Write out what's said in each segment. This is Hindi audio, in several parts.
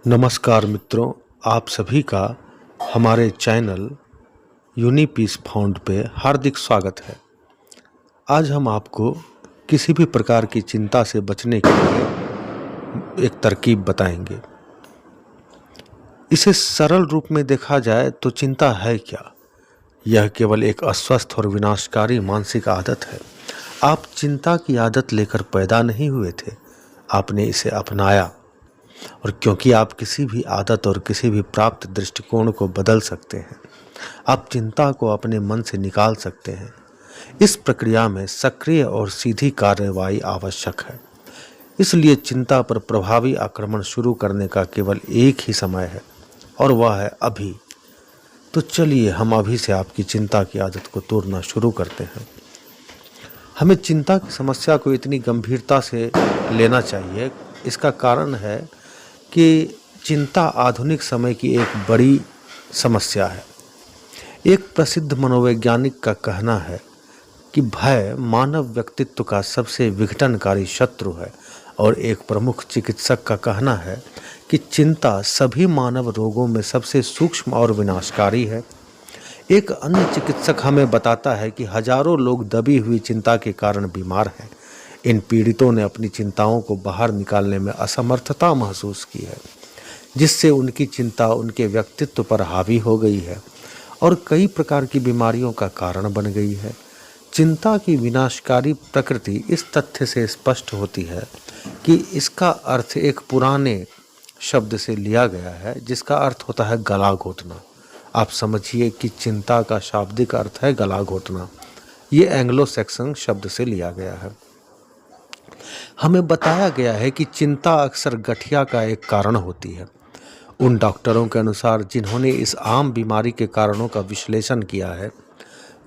नमस्कार मित्रों, आप सभी का हमारे चैनल यूनिपीस फाउंड पे हार्दिक स्वागत है। आज हम आपको किसी भी प्रकार की चिंता से बचने के लिए एक तरकीब बताएंगे। इसे सरल रूप में देखा जाए तो चिंता है क्या? यह केवल एक अस्वस्थ और विनाशकारी मानसिक आदत है। आप चिंता की आदत लेकर पैदा नहीं हुए थे, आपने इसे अपनाया। और क्योंकि आप किसी भी आदत और किसी भी प्राप्त दृष्टिकोण को बदल सकते हैं, आप चिंता को अपने मन से निकाल सकते हैं। इस प्रक्रिया में सक्रिय और सीधी कार्रवाई आवश्यक है। इसलिए चिंता पर प्रभावी आक्रमण शुरू करने का केवल एक ही समय है और वह है अभी। तो चलिए हम अभी से आपकी चिंता की आदत को तोड़ना शुरू करते हैं। हमें चिंता की समस्या को इतनी गंभीरता से लेना चाहिए। इसका कारण है कि चिंता आधुनिक समय की एक बड़ी समस्या है। एक प्रसिद्ध मनोवैज्ञानिक का कहना है कि भय मानव व्यक्तित्व का सबसे विघटनकारी शत्रु है, और एक प्रमुख चिकित्सक का कहना है कि चिंता सभी मानव रोगों में सबसे सूक्ष्म और विनाशकारी है। एक अन्य चिकित्सक हमें बताता है कि हजारों लोग दबी हुई चिंता के कारण बीमार हैं। इन पीड़ितों ने अपनी चिंताओं को बाहर निकालने में असमर्थता महसूस की है, जिससे उनकी चिंता उनके व्यक्तित्व पर हावी हो गई है और कई प्रकार की बीमारियों का कारण बन गई है। चिंता की विनाशकारी प्रकृति इस तथ्य से स्पष्ट होती है कि इसका अर्थ एक पुराने शब्द से लिया गया है, जिसका अर्थ होता है गला घोटना। आप समझिए कि चिंता का शाब्दिक अर्थ है गला घोटना। ये एंग्लो सैक्सन शब्द से लिया गया है। हमें बताया गया है कि चिंता अक्सर गठिया का एक कारण होती है। उन डॉक्टरों के अनुसार जिन्होंने इस आम बीमारी के कारणों का विश्लेषण किया है,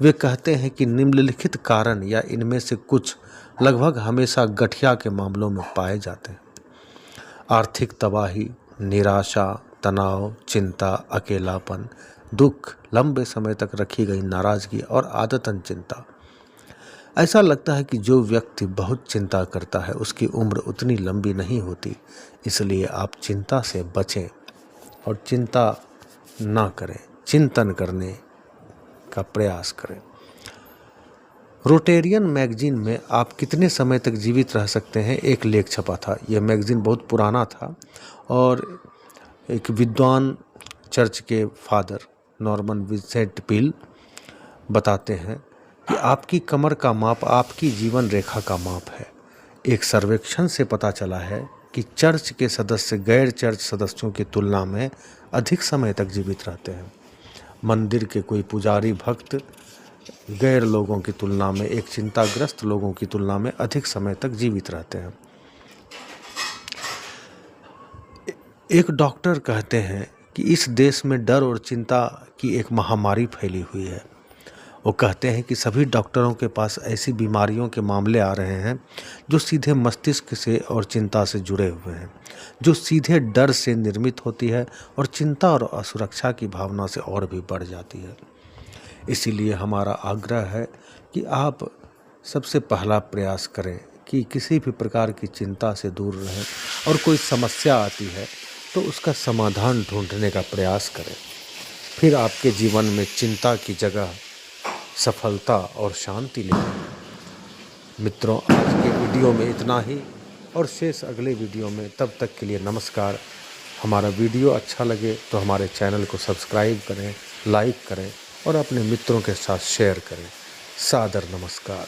वे कहते हैं कि निम्नलिखित कारण या इनमें से कुछ लगभग हमेशा गठिया के मामलों में पाए जाते हैं: आर्थिक तबाही, निराशा, तनाव, चिंता, अकेलापन, दुख, लंबे समय तक रखी गई नाराजगी और आदतन चिंता। ऐसा लगता है कि जो व्यक्ति बहुत चिंता करता है उसकी उम्र उतनी लंबी नहीं होती। इसलिए आप चिंता से बचें और चिंता ना करें, चिंतन करने का प्रयास करें। रोटेरियन मैगजीन में आप कितने समय तक जीवित रह सकते हैं एक लेख छपा था। यह मैगजीन बहुत पुराना था और एक विद्वान चर्च के फादर नॉर्मन विंसेंट पील बताते हैं कि आपकी कमर का माप आपकी जीवन रेखा का माप है। एक सर्वेक्षण से पता चला है कि चर्च के सदस्य गैर चर्च सदस्यों की तुलना में अधिक समय तक जीवित रहते हैं। मंदिर के कोई पुजारी भक्त गैर लोगों की तुलना में, एक चिंताग्रस्त लोगों की तुलना में अधिक समय तक जीवित रहते हैं। एक डॉक्टर कहते हैं कि इस देश में डर और चिंता की एक महामारी फैली हुई है। वो कहते हैं कि सभी डॉक्टरों के पास ऐसी बीमारियों के मामले आ रहे हैं जो सीधे मस्तिष्क से और चिंता से जुड़े हुए हैं, जो सीधे डर से निर्मित होती है और चिंता और असुरक्षा की भावना से और भी बढ़ जाती है। इसीलिए हमारा आग्रह है कि आप सबसे पहला प्रयास करें कि किसी भी प्रकार की चिंता से दूर रहें, और कोई समस्या आती है तो उसका समाधान ढूंढने का प्रयास करें। फिर आपके जीवन में चिंता की जगह सफलता और शांति लें। मित्रों, आज के वीडियो में इतना ही, और शेष अगले वीडियो में। तब तक के लिए नमस्कार। हमारा वीडियो अच्छा लगे तो हमारे चैनल को सब्सक्राइब करें, लाइक करें और अपने मित्रों के साथ शेयर करें। सादर नमस्कार।